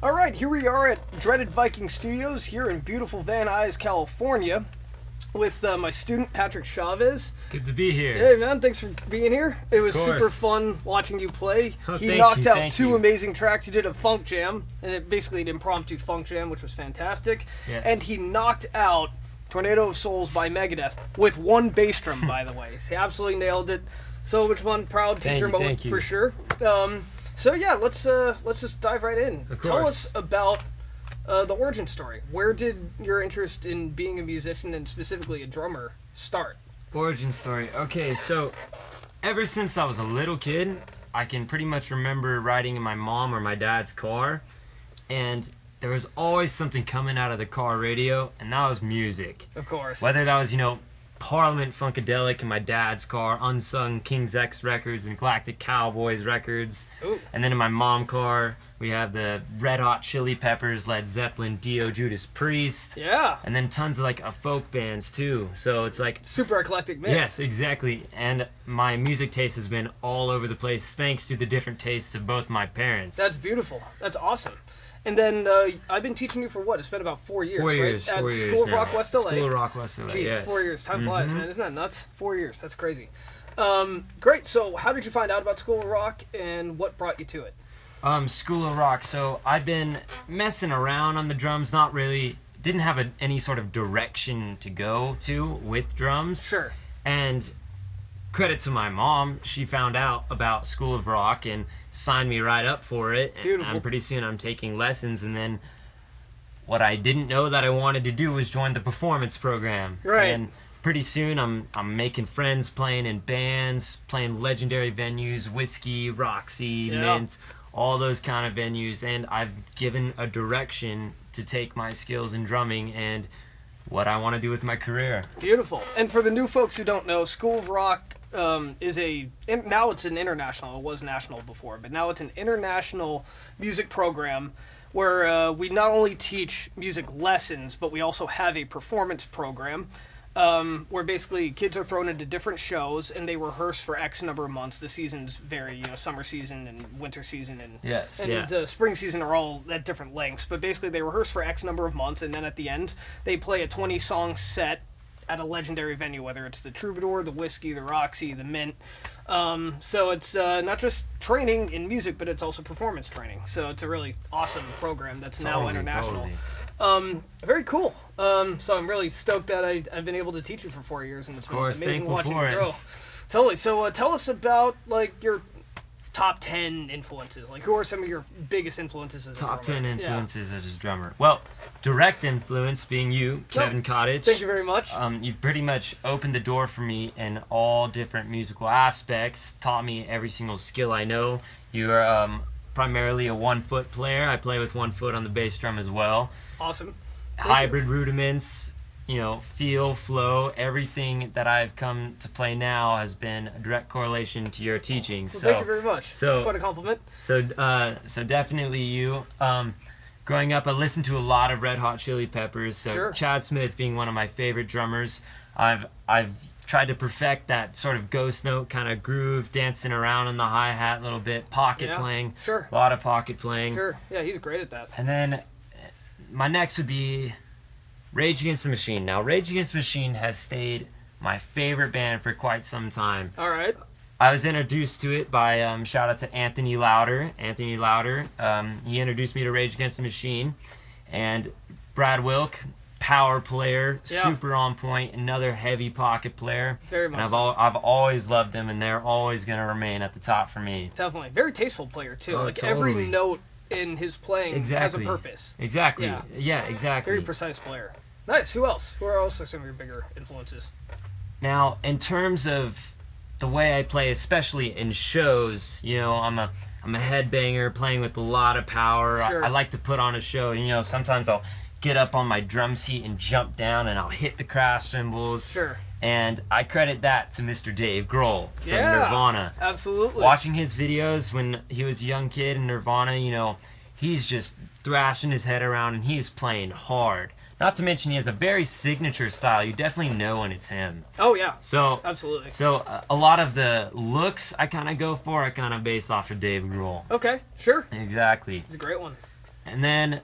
All right, here we are at Dreaded Viking Studios here in beautiful Van Nuys, California, with my student Patrick Chavez. Good to be here. Hey man, thanks for being here. It was super fun watching you play. He knocked out two amazing tracks. He did a funk jam, and it basically an impromptu funk jam, which was fantastic. Yes. And he knocked out Tornado of Souls by Megadeth with one bass drum, by the way. He absolutely nailed it. So much fun, proud teacher moment for sure. So yeah, let's just dive right in. Tell us about the origin story. Where did your interest in being a musician and specifically a drummer start? Origin story. Okay, so ever since I was a little kid, I can pretty much remember riding in my mom or my dad's car, and there was always something coming out of the car radio, and that was music. Of course. Whether that was, Parliament Funkadelic in my dad's car, Unsung King's X records and Galactic Cowboys records. Ooh. And then in my mom's car, we have the Red Hot Chili Peppers, Led Zeppelin, Dio, Judas Priest. Yeah. And then tons of folk bands too. So it's like super eclectic mix. Yes, exactly. And my music taste has been all over the place thanks to the different tastes of both my parents. That's beautiful. That's awesome. And then I've been teaching you for what? It's been about 4 years, right? At School of Rock West LA. School of Rock West LA, Jeez, yes. 4 years. Time flies, man. Isn't that nuts? 4 years. That's crazy. Great. So how did you find out about School of Rock, and what brought you to it? School of Rock. So I've been messing around on the drums, not really, didn't have any sort of direction to go to with drums. Sure. And credit to my mom, she found out about School of Rock and signed me right up for it. Beautiful. And pretty soon I'm taking lessons, and then what I didn't know that I wanted to do was join the performance program. Right. And pretty soon I'm making friends, playing in bands, playing legendary venues, Whiskey, Roxy, Mint, all those kind of venues, and I've given a direction to take my skills in drumming and what I want to do with my career. Beautiful. And for the new folks who don't know, School of Rock now it's an international, it was national before, but now it's an international music program where we not only teach music lessons, but we also have a performance program where basically kids are thrown into different shows and they rehearse for X number of months. The seasons vary, summer season and winter season and spring season are all at different lengths, but basically they rehearse for X number of months, and then at the end they play a 20-song set at a legendary venue, whether it's the Troubadour, the Whiskey, the Roxy, the Mint. So it's not just training in music, but it's also performance training. So it's a really awesome program that's now international. Very cool. So I'm really stoked that I've been able to teach you for 4 years, and it's been amazing watching you grow. Totally. So tell us about your top 10 influences. Who are some of your biggest influences as a drummer? Top 10 influences as a drummer. Well, direct influence being you, Kevin Katich. Thank you very much. You've pretty much opened the door for me in all different musical aspects, taught me every single skill I know. You're primarily a 1-foot player. I play with 1 foot on the bass drum as well. Awesome. Hybrid rudiments, feel, flow, everything that I've come to play now has been a direct correlation to your teaching. Well, thank you very much. That's quite a compliment. So definitely you. Growing up, I listened to a lot of Red Hot Chili Peppers. So sure. Chad Smith being one of my favorite drummers. I've tried to perfect that sort of ghost note kind of groove, dancing around on the hi-hat a little bit, pocket playing. Sure. A lot of pocket playing. Sure. Yeah, he's great at that. And then my next would be Rage Against the Machine. Now, Rage Against the Machine has stayed my favorite band for quite some time. All right. I was introduced to it by, shout out to Anthony Lauder. He introduced me to Rage Against the Machine. And Brad Wilk, power player, super on point, another heavy pocket player. Very much. And I've always loved them, and they're always going to remain at the top for me. Definitely. Very tasteful player, too. Totally. Every note in his playing has a purpose. Exactly. Yeah, exactly. Very precise player. Nice. Who else? Who are also some of your bigger influences? Now, in terms of the way I play, especially in shows, I'm a headbanger playing with a lot of power. Sure. I like to put on a show. Sometimes I'll get up on my drum seat and jump down, and I'll hit the crash cymbals. Sure. And I credit that to Mr. Dave Grohl from Nirvana. Absolutely. Watching his videos when he was a young kid in Nirvana, he's just thrashing his head around and he is playing hard. Not to mention he has a very signature style. You definitely know when it's him. Oh, yeah. So absolutely. So a lot of the looks I kind of go for, I kind of base off of Dave Grohl. Okay, sure. Exactly. He's a great one. And then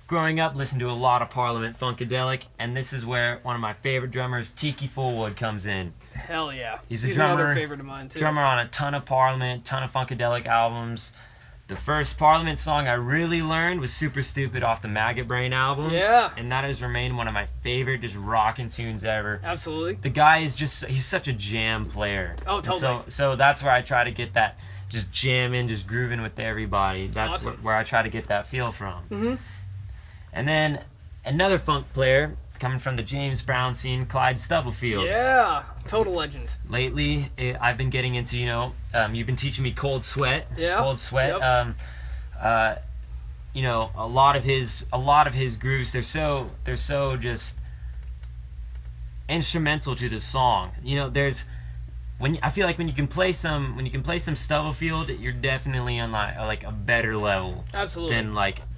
growing up, listened to a lot of Parliament Funkadelic, and this is where one of my favorite drummers, Tiki Fullwood, comes in. Hell yeah. He's a drummer, another favorite of mine too. Drummer on a ton of Parliament, ton of Funkadelic albums. The first Parliament song I really learned was Super Stupid off the Maggot Brain album. Yeah. And that has remained one of my favorite just rockin' tunes ever. Absolutely. The guy is just, he's such a jam player. Oh, totally. So that's where I try to get that, just jamming, just grooving with everybody. That's awesome. where I try to get that feel from. Mm-hmm. And then another funk player coming from the James Brown scene, Clyde Stubblefield. Yeah, total legend. Lately, I've been getting into, you've been teaching me Cold Sweat. Yeah. Cold Sweat. Yep. A lot of his grooves, they're so just instrumental to the song. I feel like when you can play some Stubblefield, you're definitely on like a better level. Absolutely.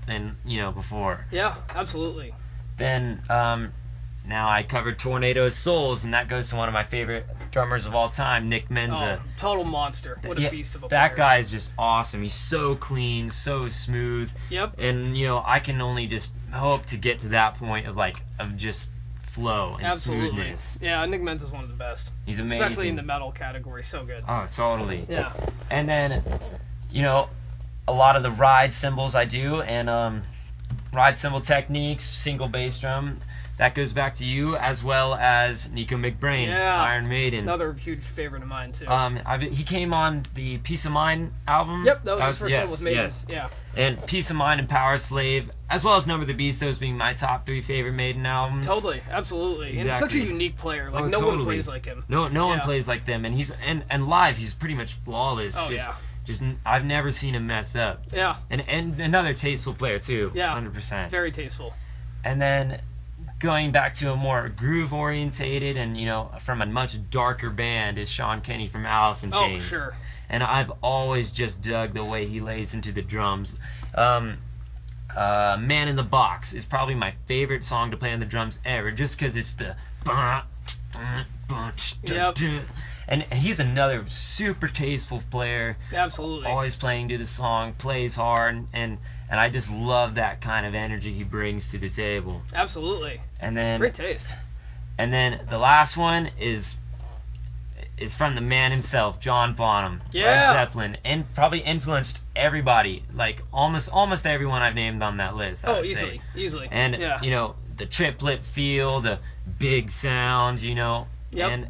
than before. Yeah, absolutely. Then now I covered Tornado of Souls, and that goes to one of my favorite drummers of all time, Nick Menza. Oh, total monster. What a beast of a player. That guy is just awesome. He's so clean, so smooth. Yep. And I can only just hope to get to that point of just flow and absolutely. Smoothness. Yeah, Nick Menza's one of the best. He's amazing. Especially in the metal category, so good. Oh, totally. Yeah. And then, a lot of the ride cymbals I do, and ride cymbal techniques, single bass drum, that goes back to you, as well as Nico McBrain, yeah. Iron Maiden. Another huge favorite of mine, too. He came on the Peace of Mind album. Yep, that was his first one with Maiden. Yes. Yeah. And Peace of Mind and Power Slave, as well as Number of the Beast, those being my top 3 favorite Maiden albums. Totally, absolutely. Exactly. And such a unique player. Like, no totally. one plays like him. No one plays like them, and he's and live he's pretty much flawless. Oh, yeah. Just I've never seen him mess up. Yeah. And another tasteful player too. Yeah. 100%. Very tasteful. And then going back to a more groove orientated and from a much darker band is Sean Kenny from Alice in Chains. Oh, sure. And I've always just dug the way he lays into the drums. Man in the Box is probably my favorite song to play on the drums ever, just because it's the yep. And he's another super tasteful player. Absolutely. Always playing to the song, plays hard, and I just love that kind of energy he brings to the table. Absolutely. And then great taste. And then the last one is from the man himself, John Bonham, yeah. Led Zeppelin, and probably influenced everybody, like almost everyone I've named on that list. I would say. Easily. And yeah. The triplet feel, the big sound, yep. and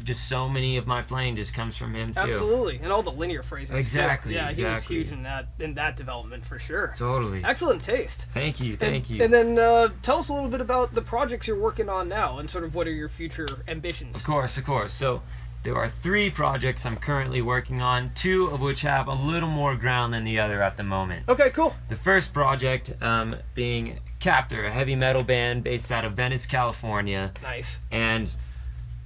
just so many of my playing just comes from him too. Absolutely, and all the linear phrasing. Exactly. Too. Yeah, exactly. he was huge in that development for sure. Totally. Excellent taste. Thank you. And then tell us a little bit about the projects you're working on now, and sort of what are your future ambitions. Of course. So there are 3 projects I'm currently working on, 2 of which have a little more ground than the other at the moment. Okay, cool. The first project being Captor, a heavy metal band based out of Venice, California. Nice. And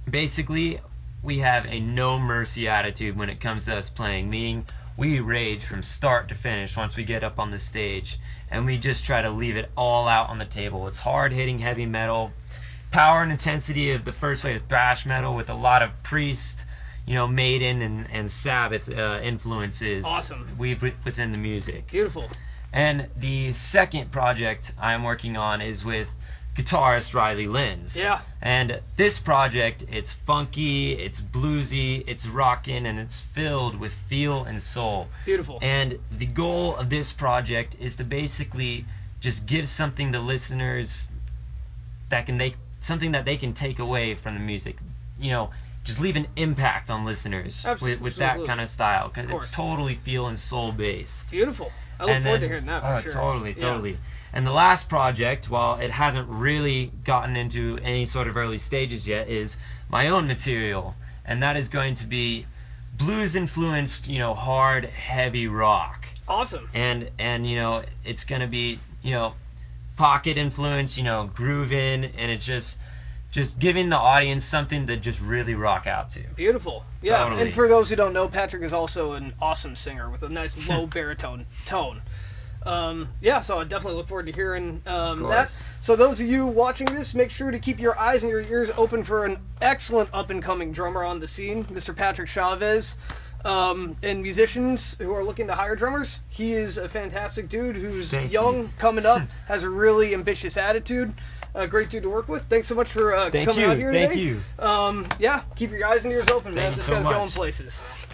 basically, we have a no mercy attitude when it comes to us playing, meaning we rage from start to finish once we get up on the stage, and we just try to leave it all out on the table. It's hard-hitting heavy metal, power and intensity of the first wave of thrash metal with a lot of Priest, Maiden and Sabbath influences. Awesome. Within the music. Beautiful. And the second project I'm working on is with guitarist Riley Lenz. Yeah. And this project, it's funky, it's bluesy, it's rockin', and it's filled with feel and soul. Beautiful. And the goal of this project is to basically just give something to listeners something that they can take away from the music. Just leave an impact on listeners with that kind of style, because it's totally feel and soul based. Beautiful. I look forward to hearing that for sure. Totally. And the last project, while it hasn't really gotten into any sort of early stages yet, is my own material. And that is going to be blues-influenced, hard, heavy rock. Awesome. And it's going to be, pocket influence, grooving, and it's just giving the audience something to just really rock out to. Beautiful. Yeah, totally. And for those who don't know, Patrick is also an awesome singer with a nice low baritone tone. So I definitely look forward to hearing that. So those of you watching this, make sure to keep your eyes and your ears open for an excellent up-and-coming drummer on the scene, Mr. Patrick Chavez. and musicians who are looking to hire drummers. He is a fantastic dude who's Thank young, you. coming up, has a really ambitious attitude. A great dude to work with. Thanks so much for coming out here today. Thank you. Yeah, keep your eyes and ears open, man. Thank you This so guy's much. going places.